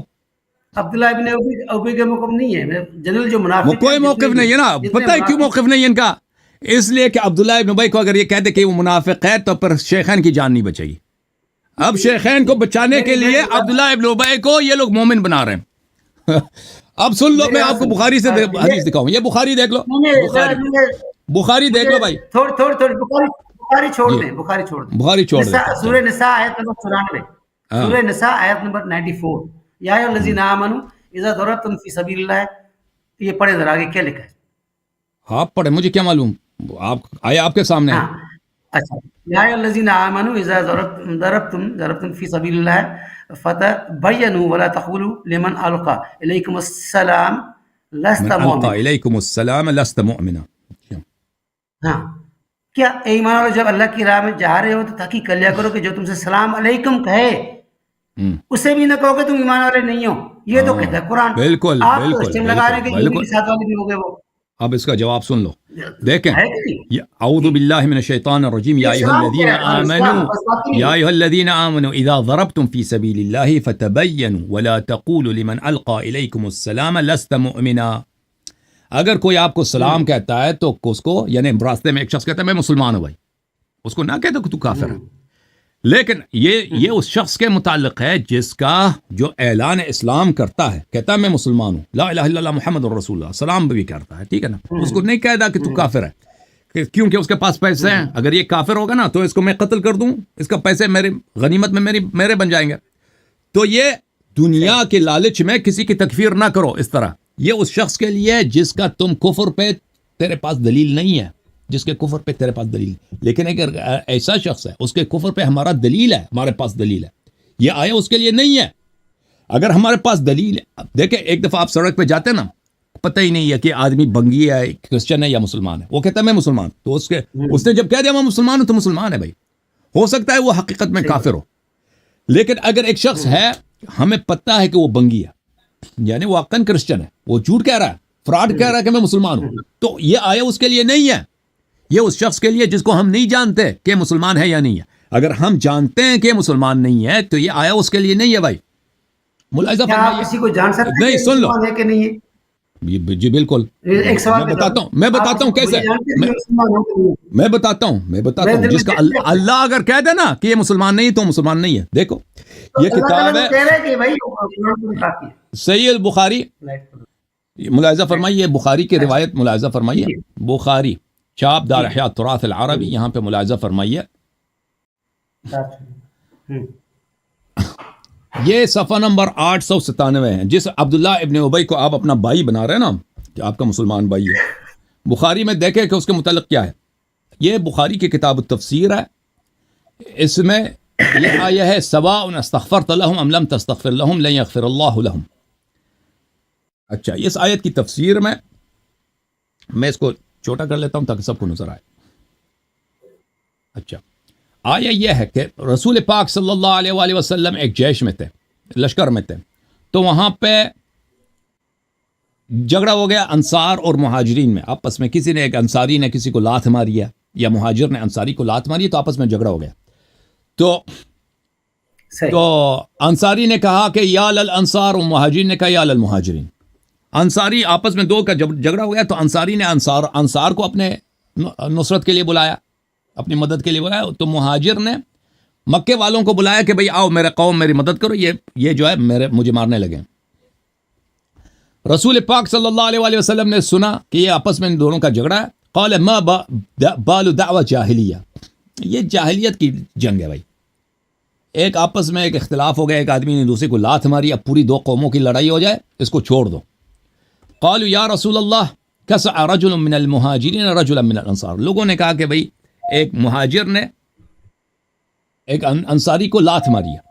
عبداللہ ابن ابی کا موقف نہیں ہے جنرل جو منافق، وہ کوئی موقف نہیں ہے نا. پتہ ہے کیوں موقف نہیں ہے ان کا؟ اس لیے کہ عبداللہ ابن ابی کو اگر یہ کہتے کہ وہ منافق ہے تو پھر شیخین کی جان نہیں بچے گی. اب شیخین کو بچانے کے لیے عبداللہ ابن ابی کو یہ لوگ مومن بنا رہے ہیں. اب سن لو، میں آپ کو بخاری سے حدیث دکھاؤں. یہ بخاری دیکھ لو، بخاری دیکھ لو بھائی. تھوڑی بخاری چھوڑ دیں، بخاری چھوڑ دیں. سورہ نساء آیت نمبر 94، سورہ نساء آیت نمبر 94، یا ایھا الذین آمنوا اذا ضربتم فی سبیل اللہ. یہ پڑھے ذرا آگے کیا لکھا ہے. آپ پڑھے، مجھے کیا معلوم، آپ آئے آپ کے سامنے. اچھا، یا ایھا الذین آمنوا اذا ضربتم فی سبیل اللہ فتبینوا ولا تقولوا لمن القى الیکم السلام لست مؤمنا. الیکم السلام لست مؤمنا. ہاں، کیا ایمان والو جب اللہ کی راہ میں جا رہے ہو تو تحقیق کر لیا کرو کہ جو تم سے سلام علیکم کہے اسے بھی نہ کہو کہ تم ایمان والے نہیں ہو. یہ تو کہتا ہے قرآن. بالکل آپ تو اسٹیم لگا رہے ہیں کہ ساتھ والے بھی ہو گئے وہ. اب اس کا جواب سن لو، دیکھیں. اعوذ باللہ من الشیطان الرجیم. یا ایھا الذین آمنوا اذا ضربتم فی سبیل اللہ فتبینوا ولا تقولوا لمن القى الیکم السلام لست مؤمنا. اگر کوئی آپ کو سلام کہتا ہے تو اس کو، یعنی راستے میں ایک شخص کہتا ہے میں مسلمان ہوں بھائی، اس کو نہ کہہ دو کہ تو کافر ہے. لیکن یہ اس شخص کے متعلق ہے جس کا جو اعلان اسلام کرتا ہے، کہتا ہے میں مسلمان ہوں، لا الہ الا اللہ محمد رسول اللہ، سلام بھی کرتا ہے، ٹھیک ہے نا. اس کو نہیں کہہ دا کہ تو کافر ہے، کیونکہ اس کے پاس پیسے ہیں. اگر یہ کافر ہوگا نا تو اس کو میں قتل کر دوں، اس کا پیسے میرے غنیمت میں میرے بن جائیں گے. تو یہ دنیا کے لالچ میں کسی کی تکفیر نہ کرو اس طرح. یہ اس شخص کے لیے جس کا تم کفر پہ تیرے پاس دلیل نہیں ہے، جس کے کفر پہ تیرے پاس دلیل. لیکن اگر ایسا شخص ہے اس کے کفر پہ ہمارا دلیل ہے، ہمارے پاس دلیل ہے، یہ آیا اس کے لیے نہیں ہے. اگر ہمارے پاس دلیل ہے، دیکھیں ایک دفعہ آپ سڑک پہ جاتے نا، پتہ ہی نہیں ہے کہ آدمی بنگی ہے، کرسچن ہے یا مسلمان ہے. وہ کہتا ہے میں مسلمان، تو اس نے جب کہہ دیا میں مسلمان ہوں تو مسلمان ہے بھائی. ہو سکتا ہے وہ حقیقت میں کافر ہو، لیکن اگر ایک شخص ہے ہمیں پتہ ہے کہ وہ بنگی ہے، یعنی وہ حقاً کرسچن ہے، وہ جھوٹ کہہ رہا ہے، فراڈ کہہ رہا ہے کہ میں مسلمان ہوں، تو یہ آیا اس کے لیے نہیں ہے، یہ اس شخص کے لیے جس کو ہم نہیں جانتے کہ مسلمان ہے یا نہیں ہے۔ اگر ہم جانتے ہیں کہ مسلمان نہیں ہے تو یہ آیا اس کے لیے نہیں ہے بھائی۔ ملاحظہ کیا آپ فرمائیے، کسی کو جان سکتے ہیں نہیں کہ سن لو، مسلمان ہے کہ نہیں ہے؟ جی بالکل، ایک سوال میں بتاتا ہوں کیسے، میں بتاتا ہوں جس کا اللہ اگر کہہ دے نا کہ یہ مسلمان نہیں تو مسلمان نہیں ہے۔ دیکھو یہ کتاب ہے صحیح البخاری، ملاحظہ فرمائیے، یہ بخاری کی روایت ملاحظہ فرمائیے، بخاری چاپ دار احیاء التراث العربی، یہاں پہ ملاحظہ فرمائیے، یہ صفحہ نمبر 897 ہے، جس عبداللہ ابن ابی کو آپ اپنا بھائی بنا رہے ہیں نا، کہ آپ کا مسلمان بھائی ہے، بخاری میں دیکھیں کہ اس کے متعلق کیا ہے۔ یہ بخاری کی کتاب التفسیر ہے، اس میں یہ آیا ہے سواء استغفرت لهم ام لم تستغفر لهم لن يغفر الله لهم۔ اچھا، اس آیت کی تفسیر میں اس کو چھوٹا کر لیتا ہوں تاکہ سب کو نظر آئے۔ اچھا، آیا یہ ہے کہ رسول پاک صلی اللہ علیہ وآلہ وسلم ایک جیش میں تھے، لشکر میں تھے، تو وہاں پہ جھگڑا ہو گیا انصار اور مہاجرین میں، آپس میں کسی نے، ایک انصاری نے کسی کو لات ماری ہے یا مہاجر نے انصاری کو لات ماری ہے، تو آپس میں جھگڑا ہو گیا۔ تو انصاری نے کہا کہ یا للانصار، اور مہاجرین نے کہا یا للمہاجرین۔ انصاری آپس میں دو کا جھگڑا ہو گیا، تو انصاری نے انصار کو اپنے نصرت کے لیے بلایا، اپنی مدد کے لیے بلایا، تو مہاجر نے مکے والوں کو بلایا کہ بھئی آؤ میرے قوم میری مدد کرو، یہ جو ہے مجھے مارنے لگے۔ رسول پاک صلی اللہ علیہ وآلہ وسلم نے سنا کہ یہ آپس میں ان دونوں کا جھگڑا ہے، قال ما بال دعوى جاہلیہ، یہ جاہلیت کی جنگ ہے بھائی، ایک آپس میں ایک اختلاف ہو گیا، ایک آدمی نے دوسرے کو لات ماری، اب پوری دو قوموں کی لڑائی ہو جائے، اس کو چھوڑ دو۔ قالوا یا رسول اللہ کسع رجل من المہاجرین رجلا من الانصار، لوگوں نے کہا کہ بھئی ایک مہاجر نے ایک انصاری کو لات ماری ہے۔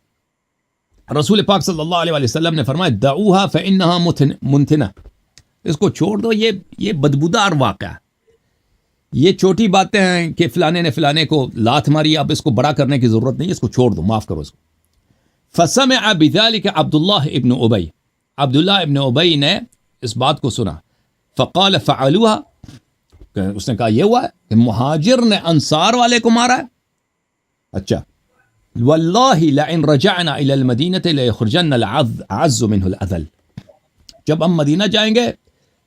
رسول پاک صلی اللہ علیہ وسلم نے فرمایا دعوها فانها منتنہ، اس کو چھوڑ دو، یہ بدبودار واقعہ ہے، یہ چھوٹی باتیں ہیں کہ فلانے نے فلانے کو لات ماری، اب اس کو بڑا کرنے کی ضرورت نہیں، اس کو چھوڑ دو، معاف کرو اس کو۔ فسمع بذلك عبداللہ ابن ابی، عبداللہ ابن ابی نے اس بات کو سنا، فقال فعلوها، اس نے کہا یہ ہوا ہے کہ مہاجر نے انصار والے کو مارا ہے۔ اچھا، واللہ لئن رجعنا الى المدینة لیخرجن العز منه الاذل، جب ہم مدینہ جائیں گے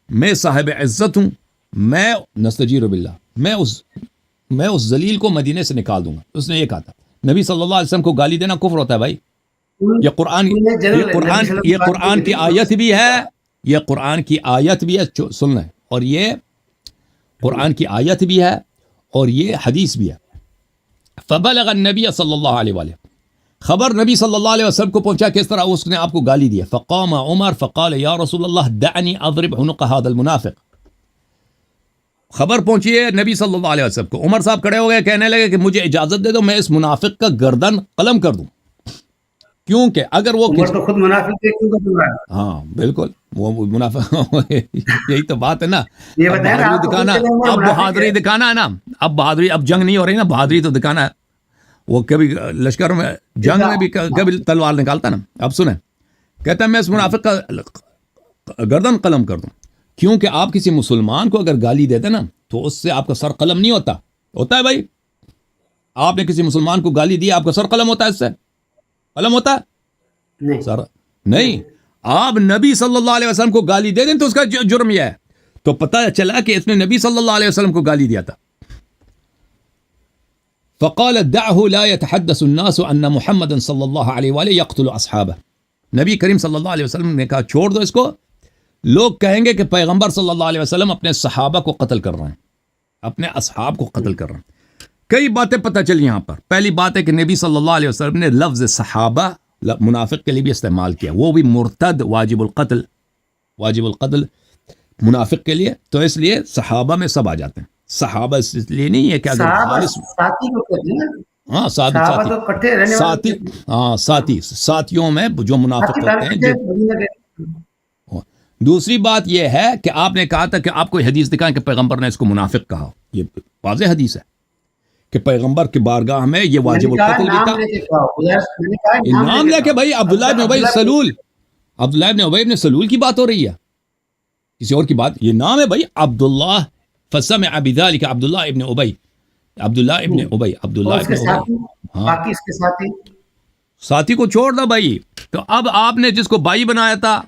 میں صاحب عزت ہوں، میں نستجیر باللہ، میں اس ذلیل کو مدینے سے نکال دوں گا۔ اس نے یہ کہا تھا۔ نبی صلی اللہ علیہ وسلم کو گالی دینا کفر ہوتا ہے بھائی، یہ قرآن کی آیت بھی ہے، یہ قرآن کی آیت بھی ہے، سن لیں، اور یہ قرآن کی آیت بھی ہے اور یہ حدیث بھی ہے۔ فبلغ النبی صلی اللہ علیہ وآلہ، خبر نبی صلی اللہ علیہ وسلم کو پہنچا کس طرح اس نے آپ کو گالی دیا۔ فقام عمر فقال یا رسول اللہ دعنی اضرب عنق هذا المنافق، خبر پہنچی ہے نبی صلی اللہ علیہ وسلم کو، عمر صاحب کھڑے ہو گئے، کہنے لگے کہ مجھے اجازت دے دو میں اس منافق کا گردن قلم کر دوں، کیونکہ اگر وہ عمر تو خود منافق ہے، کیوں کر رہا ہے؟ ہاں بالکل، وہ منافق یہی تو بات ہے نا، یہ اب بتائیں نا، بہادری آپ کو دکھانا، خود چلے عمر اب منافق بہادری ہے۔ دکھانا ہے نا، اب بہادری، اب جنگ نہیں ہو رہی نا، بہادری تو دکھانا ہے۔ وہ کبھی لشکر میں جنگ میں بھی کبھی تلوار نکالتا نا۔ اب سنیں، کہتا ہے میں اس منافق کا گردن قلم کر دوں، کیونکہ آپ کسی مسلمان کو اگر گالی دیتے نا تو اس سے آپ کا سر قلم نہیں ہوتا ہے بھائی، آپ نے کسی مسلمان کو گالی دی، آپ کا سر قلم ہوتا ہے، اس سے قلم ہوتا ہے نہیں، سر نہیں۔ آپ نبی صلی اللہ علیہ وسلم کو گالی دے دیں تو اس کا جرم یہ ہے، تو پتہ چلا کہ اس نے نبی صلی اللہ علیہ وسلم کو گالی دیا تھا۔ فقال دعه لا يتحدث الناس ان محمد صلی اللہ علیہ وآلہ يقتل اصحابہ، نبی کریم صلی اللہ علیہ وسلم نے کہا چھوڑ دو اس کو، لوگ کہیں گے کہ پیغمبر صلی اللہ علیہ وسلم اپنے صحابہ کو قتل کر رہے ہیں، اپنے اصحاب کو قتل کر رہے ہیں۔ کئی باتیں پتہ چلی یہاں پر۔ پہلی بات ہے کہ نبی صلی اللہ علیہ وسلم نے لفظ صحابہ منافق کے لیے بھی استعمال کیا، وہ بھی مرتد واجب القتل منافق کے لیے، تو اس لیے صحابہ میں سب آ جاتے ہیں۔ صحابہ اس لیے نہیں ہے کہ اگر خالص، ساتھی کو کہتے ہیں نا، ہاں صحابہ تو اکٹھے رہنے ساتھی، والے، ہاں ساتھیوں میں جو منافق ہوتے ہیں جو۔ دوسری بات یہ ہے کہ آپ نے کہا تھا کہ آپ کو حدیث دکھائیں کہ پیغمبر نے اس کو منافق کہا، یہ واضح حدیث ہے کہ پیغمبر کی بارگاہ میں یہ واجب القتل بھی تھا. نام لے کے بھائی عبداللہ ابن ابی سلول، عبداللہ ابن ابی ابن سلول کی بات ہو رہی ہے، کسی اور کی بات. یہ نام ہے بھائی عبداللہ، فسمع بذلك عبداللہ ابن ابی، عبداللہ ابن ابی، عبداللہ ابن ابی. ہاں باقی اس کے ساتھی کو چھوڑ دو بھائی. تو اب آپ نے جس کو بھائی بنایا تھا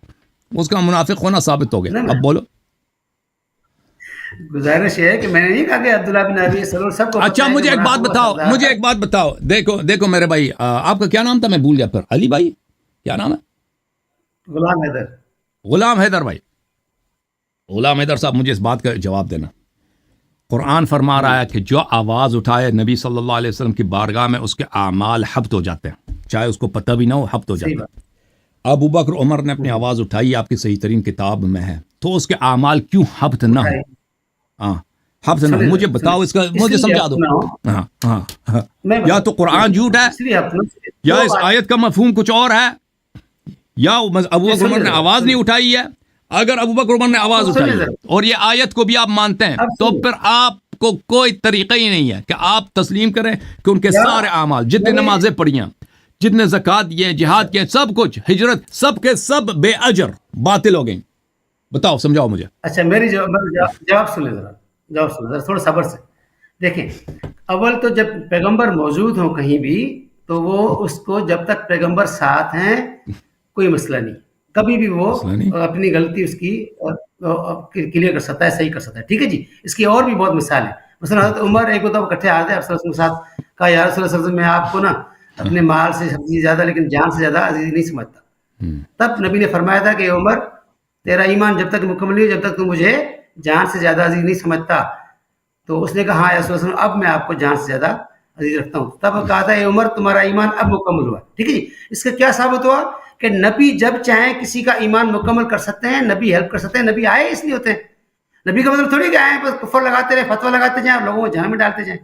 اس کا منافق ہونا ثابت ہو گیا. اب بولو. گزارش یہ ہے کہ میں نے نہیں کہا کہ عبداللہ بن ابی سلول سب کو. اچھا مجھے ایک بات بتاؤ، مجھے ایک بات بتاؤ. دیکھو میرے بھائی، آپ کا کیا نام تھا؟ میں بھول گیا. پھر علی بھائی کیا نام ہے؟ غلام حیدر. غلام حیدر بھائی. غلام حیدر صاحب مجھے اس بات کا جواب دینا. قرآن فرما رہا ہے کہ جو آواز اٹھائے نبی صلی اللہ علیہ وسلم کی بارگاہ میں اس کے اعمال حبط ہو جاتے ہیں، چاہے اس کو پتہ بھی نہ ہو، حبط ہو جاتے ہیں. ابو بکر عمر نے اپنی آواز اٹھائی، آپ کی صحیح ترین کتاب میں ہے، تو اس کے اعمال کیوں حبط نہ ہو؟ ہاں حبط نہ ہو. مجھے بتاؤ اس کا، مجھے سمجھا دو. ہاں ہاں، یا تو قرآن جھوٹ ہے، یا اس آیت کا مفہوم کچھ اور ہے، یا ابو بکر عمر نے آواز نہیں اٹھائی ہے. اگر ابو بکر عمر نے آواز اٹھائی ہے اور یہ آیت کو بھی آپ مانتے ہیں، تو پھر آپ کو کوئی طریقہ ہی نہیں ہے کہ آپ تسلیم کریں کہ ان کے سارے اعمال، جتنے نمازیں پڑھی ہیں، جتنے زکوٰۃ دیے، جہاد کیے، سب کچھ، ہجرت، سب کے سب بے اجر باطل ہو گئیں. بتاؤ، سمجھاؤ مجھے. اچھا میری جواب سن لیں ذرا، جواب سن ذرا تھوڑا صبر سے. دیکھیں، اول تو جب پیغمبر موجود ہوں کہیں بھی تو وہ اس کو جب تک پیغمبر ساتھ ہیں کوئی مسئلہ نہیں، کبھی بھی وہ اپنی غلطی اس کی کلیئر کر سکتا ہے، صحیح کر سکتا ہے. ٹھیک ہے جی. اس کی اور بھی بہت مثال ہے. مثلا حضرت عمر ایک دفعہ اکٹھے آتے ہیں آپ کے ساتھ، کہا یا رسول اللہ صلی اللہ علیہ وسلم، میں آپ کو نا اپنے مال سے زیادہ لیکن جان سے زیادہ عزیز نہیں سمجھتا. تب نبی نے فرمایا تھا کہ عمر، تیرا ایمان جب تک مکمل نہیں ہو جب تک تو مجھے جان سے زیادہ عزیز نہیں سمجھتا. تو اس نے کہا ہاں یا رسول اللہ، اب میں آپ کو جان سے زیادہ عزیز رکھتا ہوں. تب کہا تھا اے عمر، تمہارا ایمان اب مکمل ہوا. ٹھیک ہے جی. اس کا کیا ثابت ہوا کہ نبی جب چاہیں کسی کا ایمان مکمل کر سکتے ہیں، نبی ہیلپ کر سکتے ہیں. نبی آئے اس لیے ہوتے ہیں. نبی کا مطلب تھوڑی کہ آئے بس کفر لگاتے رہے، فتویٰ لگاتے جائیں اور لوگوں کو جہنم میں ڈالتے جائیں.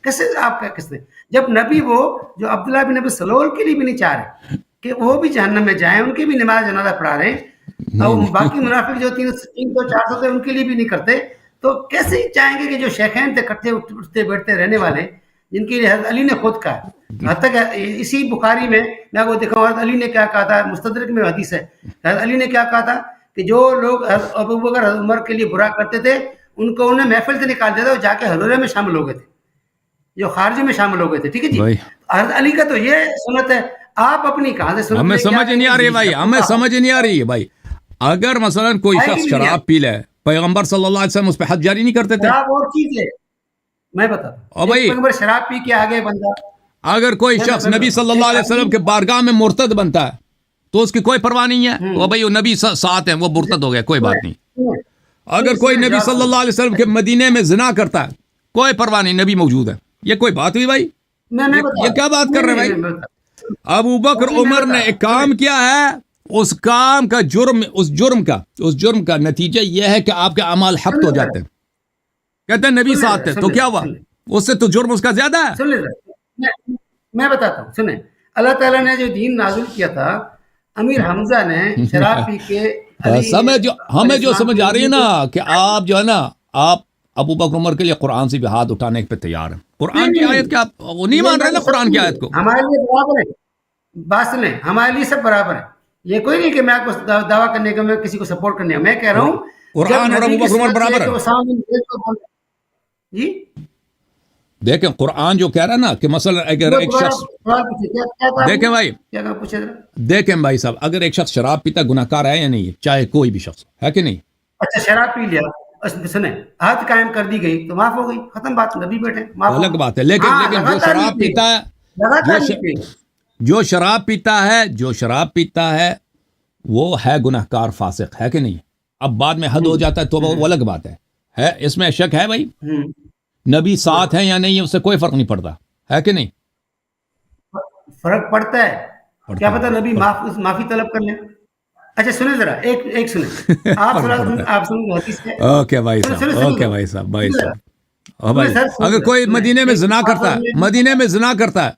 کیسے آپ کا کس نے؟ جب نبی وہ جو عبداللہ بن ابی سلول کے لیے بھی نہیں چاہ رہے کہ وہ بھی جہنم میں جائیں، ان کی بھی نماز جنازہ پڑھا رہے ہیں، اور باقی منافق جو 300-400 تھے ان کے لیے بھی نہیں کرتے، تو کیسے چاہیں گے کہ جو شیخین تھے کٹھے اٹھتے بیٹھتے رہنے والے، جن کے لیے حضرت علی نے خود کہا. حتیٰ کہ اسی بخاری میں آپ کو دکھاؤں حضرت علی نے کیا کہا تھا، مستدرک میں حدیث ہے. حضرت علی نے کیا کہا تھا کہ جو لوگ ابو بکر حضرت عمر کے لیے برا کرتے تھے ان کو انہیں محفل سے نکال دیتا، وہ جا کے حضورے میں شامل ہو گئے تھے، جو خارجی میں شامل ہو گئے تھے. ٹھیک ہے جی. حضرت علی کا تو یہ سنت ہے. آپ اپنی کہاں سے سنت؟ ہمیں سمجھ نہیں آ رہی بھائی، ہمیں سمجھ نہیں آ رہی ہے بھائی. اگر مثلا کوئی شخص شراب پی لے، پیغمبر صلی اللہ علیہ وسلم اس پہ حد جاری نہیں کرتے تھے؟ شراب اور چیز ہے، میں بتاتا ہوں. پیغمبر شراب پی کے آگے بندہ، اگر کوئی شخص نبی صلی اللہ علیہ وسلم کے بارگاہ میں مرتد بنتا ہے تو اس کی کوئی پرواہ نہیں ہے. وہ بھائی وہ نبی ساتھ ہیں، وہ مرتد ہو گیا، کوئی بات نہیں. اگر کوئی نبی صلی اللہ علیہ وسلم کے مدینے میں زنا کرتا ہے، کوئی پرواہ نہیں، نبی موجود ہے. یہ کوئی بات ہوئی بھائی؟ یہ کیا بات کر رہے ہیں بھائی؟ ابو بکر عمر نے ایک کام کیا ہے، اس کام کا اس جرم کا نتیجہ یہ ہے کہ آپ کے اعمال حبط ہو جاتے ہیں. کہتے ہیں نبی ساتھ تھے تو کیا ہوا؟ اس سے تو جرم اس کا زیادہ ہے. میں بتاتا ہوں، سنیں. اللہ تعالیٰ نے جو دین نازل کیا تھا، امیر حمزہ نے شراب پی کے ہمیں جو سمجھ آ رہی ہے نا کہ آپ جو ہے نا، آپ ابو بکر عمر کے لیے قرآن سے بھی ہاتھ اٹھانے پہ تیار ہیں. قرآن کی آیت کیا آپ وہ نہیں مان رہے نا؟ قرآن کی آیت کو ہمارے لیے برابر ہے. بات سنیں، ہمارے لیے سب برابر ہے. یہ کوئی نہیں کہ میں آپ کو دعویٰ کرنے کا، میں کسی کو سپورٹ کرنے کا. میں کہہ رہا ہوں قرآن اور ابو بکر عمر برابر ہے. جی دیکھیں قرآن جو کہہ رہا ہے نا کہ مثلا اگر ایک شخص، دیکھیں بھائی، دیکھیں بھائی صاحب، اگر ایک شخص شراب پیتا گناہ کار ہے یا نہیں ہے؟ چاہے کوئی بھی شخص ہے کہ نہیں؟ اچھا شراب پی لیا، سنیں، حد قائم کر دی گئی تو معاف ہو گئی، ختم بات. نبی بیٹھے الگ بات ہے. لیکن جو شراب پیتا ہے، جو شراب پیتا ہے وہ ہے گناہ کار، فاسق ہے کہ نہیں؟ اب بعد میں حد ہو جاتا ہے تو وہ الگ بات ہے. اس میں شک ہے بھائی؟ نبی ساتھ ہیں یا نہیں، اس سے کوئی فرق نہیں پڑتا، ہے کہ نہیں؟ فرق پڑتا ہے. کیا پتہ نبی معافی طلب کر لیں. اچھا سنیں ذرا، ایک سنیں آپ سنیں. اوکے بھائی صاحب، بھائی صاحب، اگر کوئی مدینے میں زنا کرتا ہے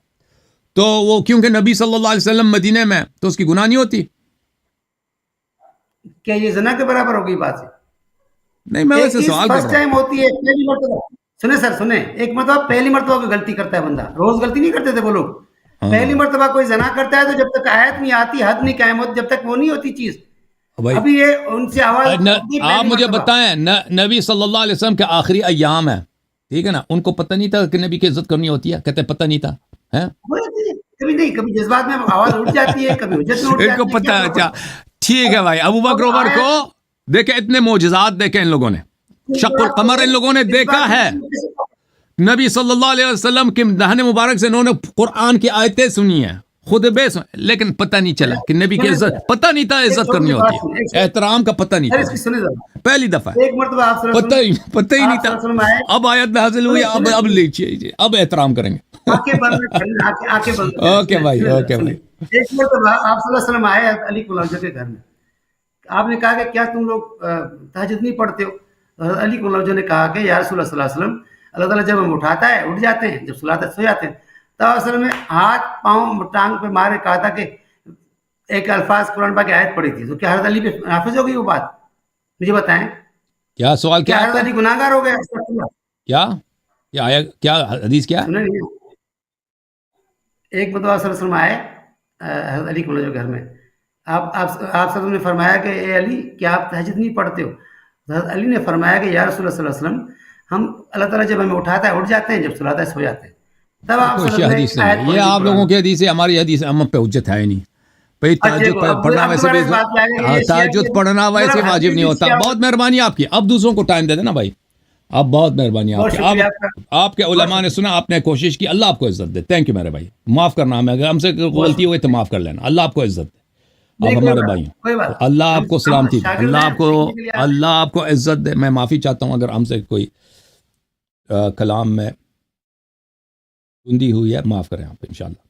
تو وہ کیونکہ نبی صلی اللہ علیہ وسلم مدینے میں، تو اس کی گناہ نہیں ہوتی؟ کیا یہ زنا کے برابر ہوگی بات ہے؟ نہیں، میں ویسے سوال کر رہا ہوں. فرسٹ ٹائم ہوتی ہے، پہلی مرتبہ سنیں سر سنیں، ایک مرتبہ پہلی مرتبہ کوئی غلطی کرتا ہے بندہ، روز غلطی نہیں کرتے تھے وہ لوگ، پہلی مرتبہ کوئی زنا کرتا ہے تو جب تک آیت نہیں آتی، حد نہیں قائم ہوتی، جب تک وہ نہیں ہوتی چیز، ابھی یہ ان سے آواز آپ مجھے بتائیں نبی صلی اللہ علیہ وسلم کے آخری ایام ہے، ٹھیک ہے نا، ان کو پتہ نہیں تھا کہ نبی کی عزت کرنی ہوتی ہے؟ کہتے پتہ نہیں تھا، کبھی نہیں، کبھی جذبات میں آواز اٹھ جاتی ہے، کبھی حجت میں اٹھ ان جاتی کو ہے، پتہ ہے. اچھا ٹھیک ہے بھائی، ابو بکر عمر کو دیکھیں، اتنے معجزات دیکھے ان لوگوں نے، شق القمر ان لوگوں نے دیکھا ہے، نبی صلی اللہ علیہ وسلم کے دہن مبارک سے انہوں نے قرآن کی آیتیں سنی ہیں، خطبے لیکن پتہ نہیں چلا کہ نبی کی عزت، پتہ نہیں تھا عزت کرنی ہوتی ہے، احترام کا پتہ نہیں تھا، پہلی دفعہ ایک مرتبہ آپ پتہ ہی نہیں تھا. اب آیت نازل ہوئی، اب لیجیے، اب احترام کریں گے. آنکھیں بند. اوکے بھائی، اوکے بھائی. ایک مرتبہ آپ صلی اللہ علیہ وسلم آئے علی کو لوجہ کے گھر میں، آپ نے کہا کہ کیا تم لوگ تہجد نہیں پڑھتے ہو؟ حضرت علی کو لوجہ نے کہا کہ یا رسول اللہ صلی اللہ علیہ وسلم، اللہ تعالیٰ جب ہم اٹھاتا ہے اٹھ جاتے ہیں، جب سلاتا ہے سو جاتے ہیں. تب اصل میں ہاتھ پاؤں ٹانگ پہ مارے کہا تھا کہ ایک الفاظ قرآن پاک کی آیت پڑھی تھی، تو کیا حضرت علی پہ نافذ ہو گئی وہ بات؟ مجھے بتائیں، کیا سوال کیا حضرت علی گناہگار ہو گیا؟ کیا آیا، کیا حدیث کیا؟ سنیں نہیں، ایک مرتبہ صلی اللہ علیہ وسلم آئے حضرت علی کو جو گھر میں، آپ صلی اللہ علیہ وسلم نے فرمایا کہ اے علی کیا آپ تہجد نہیں پڑھتے ہو؟ حضرت علی نے فرمایا کہ یا رسول اللہ صلی اللہ علیہ وسلم، ہم اللہ تعالیٰ جب ہمیں اٹھاتا ہے اٹھ جاتے ہیں، جب سلاتا ہے سو جاتے ہیں. تب آپ کوئی حدیث نہیں، یہ آپ لوگوں کی حدیث ہے، ہماری حدیث ہم پہ حجت ہے نہیں. بھائی تہجد پڑھنا ویسے بھی، تہجد پڑھنا ویسے واجب نہیں ہوتا. بہت مہربانی آپ کی، اب دوسروں کو ٹائم دے دینا بھائی، اب بہت مہربانی آپ کی. آپ کے علماء نے سنا، آپ نے کوشش کی، اللہ آپ کو عزت دے. تھینک یو میرے بھائی، معاف کرنا ہمیں، اگر ہم سے غلطی ہوئی تو معاف کر لینا. اللہ آپ کو عزت دے، آپ ہمارے بھائی ہیں، اللہ آپ کو سلامتی دے، اللہ آپ کو عزت دے. میں معافی چاہتا ہوں اگر ہم سے کوئی کلام میں گندی ہوئی ہے، معاف کریں آپ انشاءاللہ.